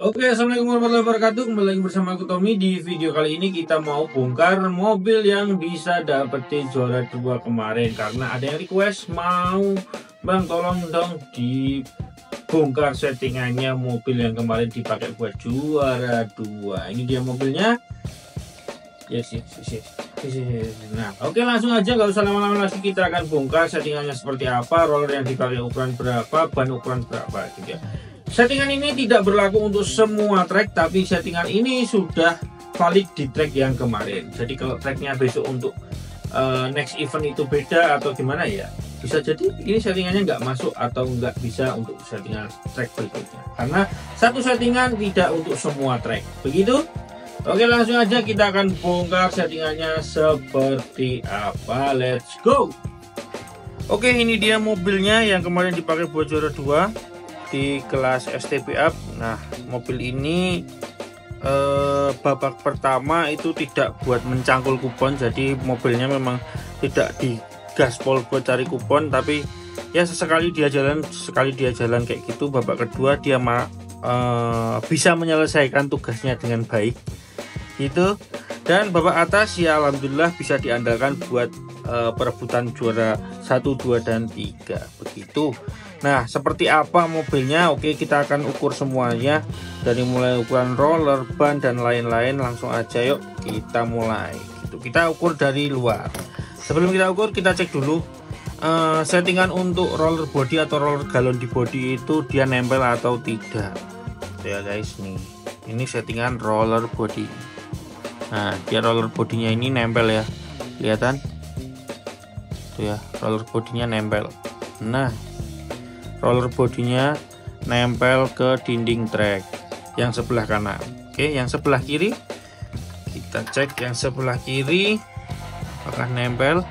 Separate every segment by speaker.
Speaker 1: Oke, assalamualaikum warahmatullahi wabarakatuh. Kembali lagi bersama aku Tommy. Di video kali ini kita mau bongkar mobil yang bisa dapetin juara 2 kemarin. Karena ada yang request mau, bang tolong dong dibongkar settingannya mobil yang kemarin dipakai buat juara 2. Ini dia mobilnya. Yes. Nah, oke, langsung aja, nggak usah lama-lama lagi, kita akan bongkar settingannya seperti apa, roller yang dipakai ukuran berapa, ban ukuran berapa gitu ya. Settingan ini tidak berlaku untuk semua track, tapi settingan ini sudah valid di track yang kemarin. Jadi kalau tracknya besok untuk next event itu beda atau gimana ya, bisa jadi ini settingannya nggak masuk atau nggak bisa untuk settingan track berikutnya, karena satu settingan tidak untuk semua track. Begitu. Oke, langsung aja kita akan bongkar settingannya seperti apa. Let's go. Oke, ini dia mobilnya yang kemarin dipakai buat juara 2 di kelas STB Up. Nah, mobil ini babak pertama itu tidak buat mencangkul kupon, jadi mobilnya memang tidak digaspol buat cari kupon, tapi ya sekali dia jalan kayak gitu. Babak kedua dia bisa menyelesaikan tugasnya dengan baik gitu, dan babak atas ya alhamdulillah bisa diandalkan buat perebutan juara 1, 2, dan 3 begitu. Nah, seperti apa mobilnya? Oke, kita akan ukur semuanya dari mulai ukuran roller, ban, dan lain-lain. Langsung aja yuk kita mulai gitu. Kita ukur dari luar. Sebelum kita ukur, kita cek dulu settingan untuk roller body atau roller galon di body itu dia nempel atau tidak ya guys. Nih, ini settingan roller body. Nah, dia roller bodinya ini nempel ya, kelihatan tuh ya, roller bodinya nempel. Nah, roller bodinya nempel ke dinding track yang sebelah kanan. Oke, yang sebelah kiri kita cek, yang sebelah kiri apakah nempel.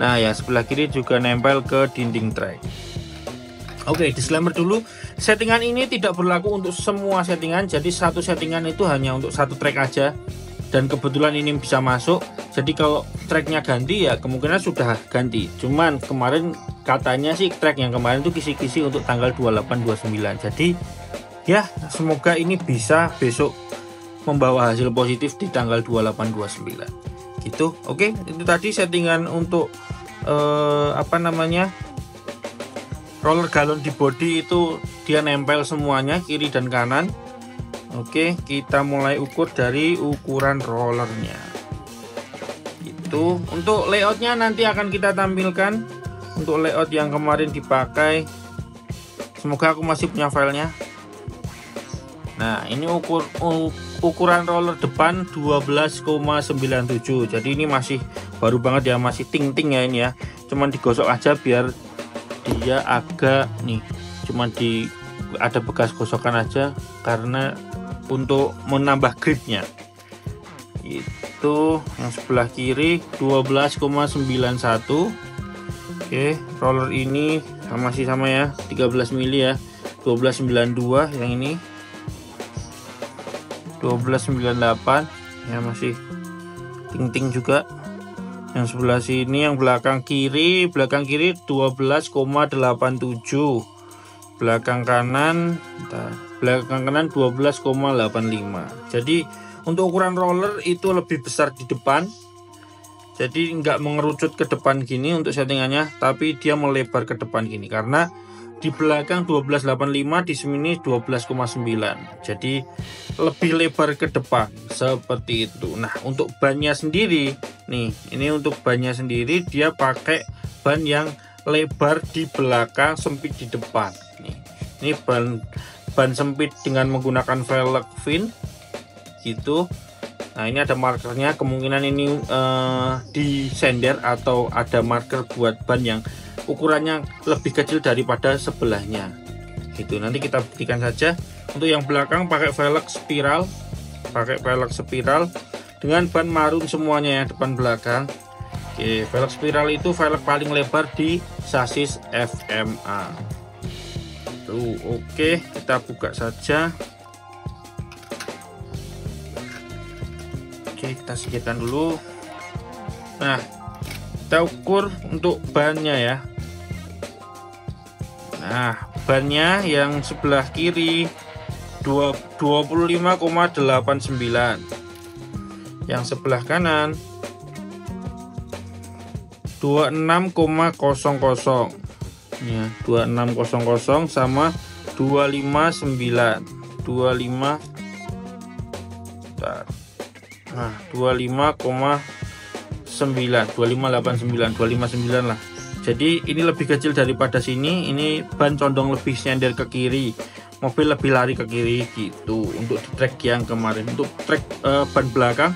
Speaker 1: Nah, yang sebelah kiri juga nempel ke dinding track. Oke, disclaimer dulu, settingan ini tidak berlaku untuk semua settingan, jadi satu settingan itu hanya untuk satu track aja, dan kebetulan ini bisa masuk. Jadi kalau tracknya ganti ya kemungkinan sudah ganti, cuman kemarin katanya sih track yang kemarin itu kisi-kisi untuk tanggal 28-29. Jadi ya semoga ini bisa besok membawa hasil positif di tanggal 28-29 gitu. Oke, itu tadi settingan untuk roller galon di body itu dia nempel semuanya kiri dan kanan. Oke, kita mulai ukur dari ukuran rollernya. Itu untuk layoutnya nanti akan kita tampilkan. Untuk layout yang kemarin dipakai, semoga aku masih punya filenya. Nah, ini ukuran roller depan 12,97. Jadi ini masih baru banget ya, masih ting-ting ya ini ya. Cuman digosok aja biar dia agak nih, cuman ada bekas gosokan aja karena untuk menambah gripnya. Itu yang sebelah kiri 12,91. Oke, roller ini masih sama ya, 13 mili ya, 12,92. Yang ini 12,98 ya, masih ting-ting juga. Yang sebelah sini, yang belakang kiri 12,87. belakang kanan 12,85. Jadi untuk ukuran roller itu lebih besar di depan, jadi nggak mengerucut ke depan gini untuk settingannya, tapi dia melebar ke depan gini karena di belakang 12,85, di sini 12,9. Jadi lebih lebar ke depan seperti itu. Nah, untuk bannya sendiri nih, ini untuk bannya sendiri dia pakai ban yang lebar di belakang, sempit di depan. Ini ban sempit dengan menggunakan velg fin gitu. Nah, ini ada markernya, kemungkinan ini disender atau ada marker buat ban yang ukurannya lebih kecil daripada sebelahnya gitu. Nanti kita buktikan saja. Untuk yang belakang pakai velg spiral dengan ban marun semuanya ya, depan belakang. Oke, velg spiral itu velg paling lebar di sasis FMA. Tuh, oke, kita buka saja. Oke, kita singkirkan dulu. Nah, kita ukur untuk bannya ya. Nah, bannya yang sebelah kiri 25,89. Yang sebelah kanan 26,00 ya, 26,00 sama 259. 25 nah 25,9, 2589 lah. Jadi ini lebih kecil daripada sini. Ini ban condong lebih nyender ke kiri, mobil lebih lari ke kiri gitu. Untuk di track yang kemarin, untuk track ban belakang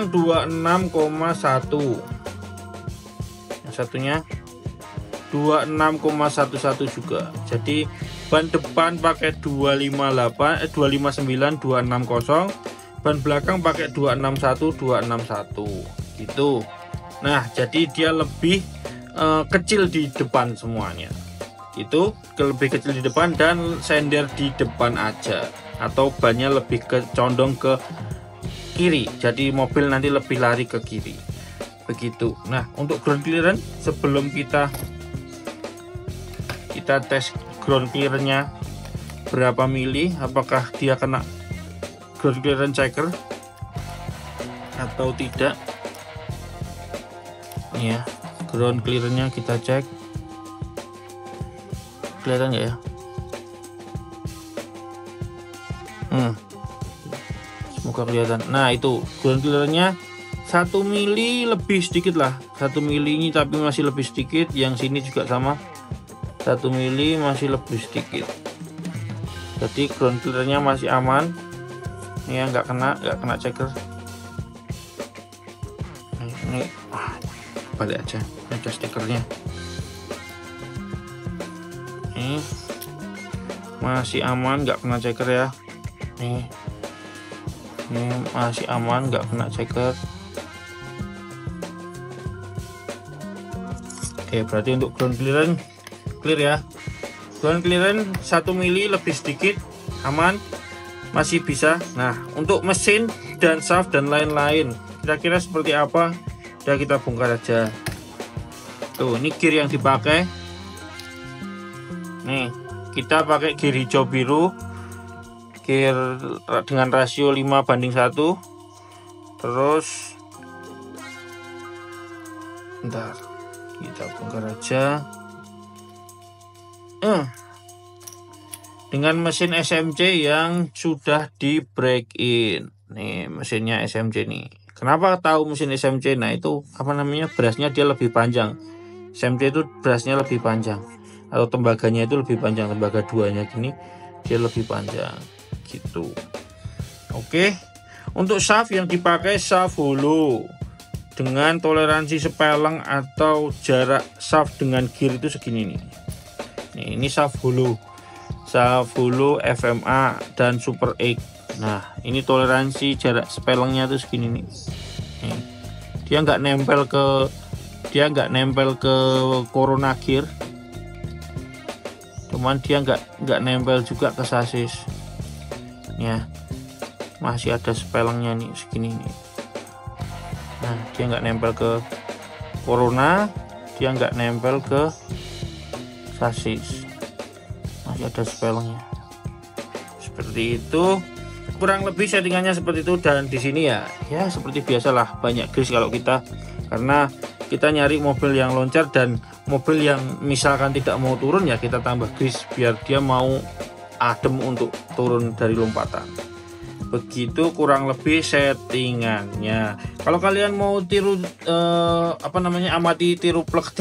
Speaker 1: 26,1, yang satunya 26,11 juga. Jadi ban depan pakai 259 260, ban belakang pakai 261 261 gitu. Nah, jadi dia lebih kecil di depan semuanya. Itu lebih kecil di depan dan sender di depan aja, atau bannya lebih condong ke kiri. Jadi mobil nanti lebih lari ke kiri. Begitu. Nah, untuk ground clearance sebelum kita tes ground clearance-nya berapa mili, apakah dia kena ground clearance checker atau tidak. Ini ya, ground clearance-nya kita cek. Kelihatan nggak ya? Semoga kelihatan. Nah, itu ground clearance-nya 1 mili lebih sedikit lah. 1 mili ini tapi masih lebih sedikit. Yang sini juga sama, 1 mili masih lebih sedikit. Jadi ground clearance-nya masih aman. Ini ya, nggak kena checker. Ini balik aja, ada stikernya. Ini masih aman, nggak kena checker ya. Ini masih aman, nggak kena checker. Oke, berarti untuk ground clearance clear ya. Ground clearance 1 mili lebih sedikit, aman, masih bisa. Nah, untuk mesin dan shaft dan lain-lain kira-kira seperti apa, udah kita bongkar aja. Tuh, ini gear yang dipakai. Nih, kita pakai gear hijau biru, gear dengan rasio 5:1. Terus bentar, kita bongkar aja. Dengan mesin SMC yang sudah di break in. Nih, mesinnya SMC nih. Kenapa tahu mesin SMC? Nah, itu apa namanya, brasnya dia lebih panjang. SMC itu brasnya lebih panjang, atau tembaganya itu lebih panjang, tembaga duanya gini dia lebih panjang gitu. Oke, untuk shaft yang dipakai shaft hollow dengan toleransi sepeleng atau jarak shaft dengan gear itu segini nih. Ini shaft hollow FMA dan Super X. Nah, ini toleransi jarak sepelengnya tuh segini nih. Dia nggak nempel ke Corona gear, cuman dia nggak nempel juga ke sasis ya, masih ada sepelengnya nih segini nih. Nah, dia nggak nempel ke Corona, dia nggak nempel ke sasis, masih ada sepelengnya seperti itu. Kurang lebih settingannya seperti itu. Dan di sini ya seperti biasalah, banyak grease kalau kita, karena kita nyari mobil yang loncat dan mobil yang misalkan tidak mau turun, ya kita tambah grease biar dia mau adem untuk turun dari lompatan. Begitu kurang lebih settingannya. Kalau kalian mau tiru amati tiru plug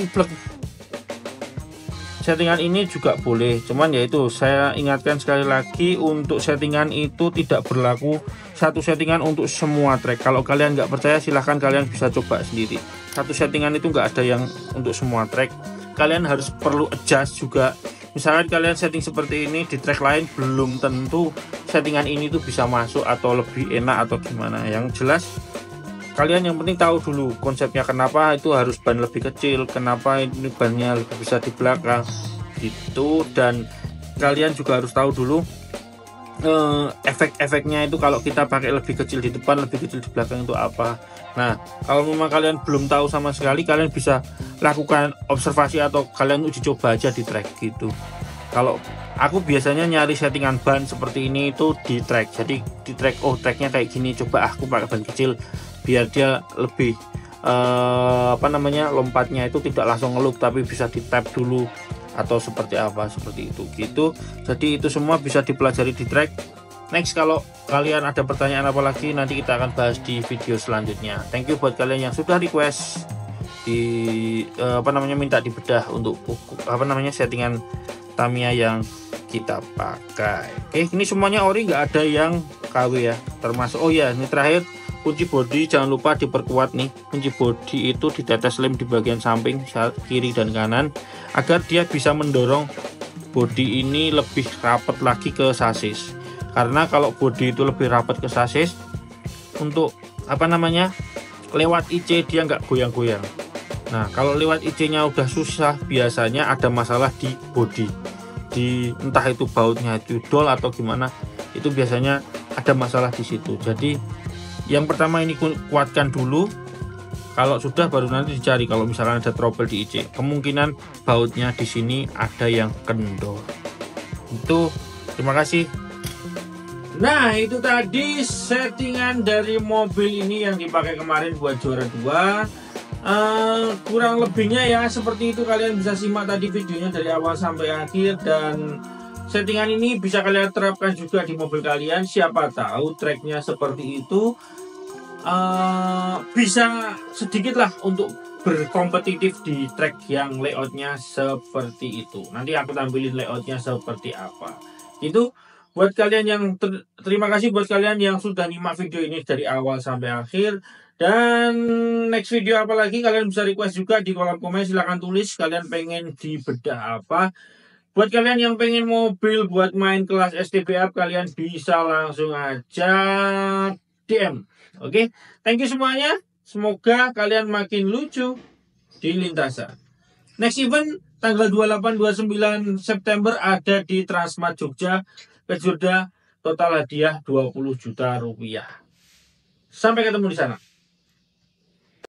Speaker 1: settingan ini juga boleh, cuman yaitu saya ingatkan sekali lagi, untuk settingan itu tidak berlaku satu settingan untuk semua track. Kalau kalian nggak percaya, silahkan kalian bisa coba sendiri. Satu settingan itu nggak ada yang untuk semua track. Kalian harus perlu adjust juga. Misalkan kalian setting seperti ini di track lain, belum tentu settingan ini tuh bisa masuk atau lebih enak atau gimana. Yang jelas kalian yang penting tahu dulu konsepnya, kenapa itu harus ban lebih kecil, kenapa ini bannya lebih besar di belakang gitu. Dan kalian juga harus tahu dulu efek-efeknya itu, kalau kita pakai lebih kecil di depan, lebih kecil di belakang itu apa. Nah, kalau memang kalian belum tahu sama sekali, kalian bisa lakukan observasi atau kalian uji coba aja di track gitu. Kalau Aku biasanya nyari settingan ban seperti ini itu di track. Jadi di track, oh tracknya kayak gini, coba aku pakai ban kecil biar dia lebih lompatnya itu tidak langsung ngelup tapi bisa di tap dulu atau seperti apa, seperti itu gitu. Jadi itu semua bisa dipelajari di track. Next, kalau kalian ada pertanyaan apa lagi, nanti kita akan bahas di video selanjutnya. Thank you buat kalian yang sudah request minta dibedah untuk settingan Tamiya yang kita pakai. Oke, ini semuanya ori, nggak ada yang KW ya, termasuk oh ya, ini terakhir kunci bodi jangan lupa diperkuat nih. Kunci bodi itu ditetes lem di bagian samping kiri dan kanan agar dia bisa mendorong bodi ini lebih rapat lagi ke sasis. Karena kalau bodi itu lebih rapat ke sasis, untuk lewat IC dia nggak goyang-goyang. Nah, kalau lewat IC-nya udah susah, biasanya ada masalah di bodi, entah itu bautnya itu dol atau gimana, itu biasanya ada masalah di situ. Jadi yang pertama ini kuatkan dulu, kalau sudah baru nanti dicari kalau misalkan ada trouble di IC. Kemungkinan bautnya di sini ada yang kendor. Itu terima kasih. Nah, itu tadi settingan dari mobil ini yang dipakai kemarin buat juara 2. Kurang lebihnya ya seperti itu. Kalian bisa simak tadi videonya dari awal sampai akhir, dan settingan ini bisa kalian terapkan juga di mobil kalian. Siapa tahu tracknya seperti itu bisa sedikit lah untuk berkompetitif di track yang layoutnya seperti itu. Nanti aku tampilin layoutnya seperti apa. Itu buat kalian yang terima kasih buat kalian yang sudah nyimak video ini dari awal sampai akhir. Dan next video apa lagi, kalian bisa request juga di kolom komen. Silahkan tulis kalian pengen dibedah apa. Buat kalian yang pengen mobil buat main kelas STBA, kalian bisa langsung aja DM. Oke, thank you semuanya. Semoga kalian makin lucu di lintasan. Next event tanggal 28-29 September ada di Transmart Jogja. Kejurda total hadiah 20 juta rupiah. Sampai ketemu di sana.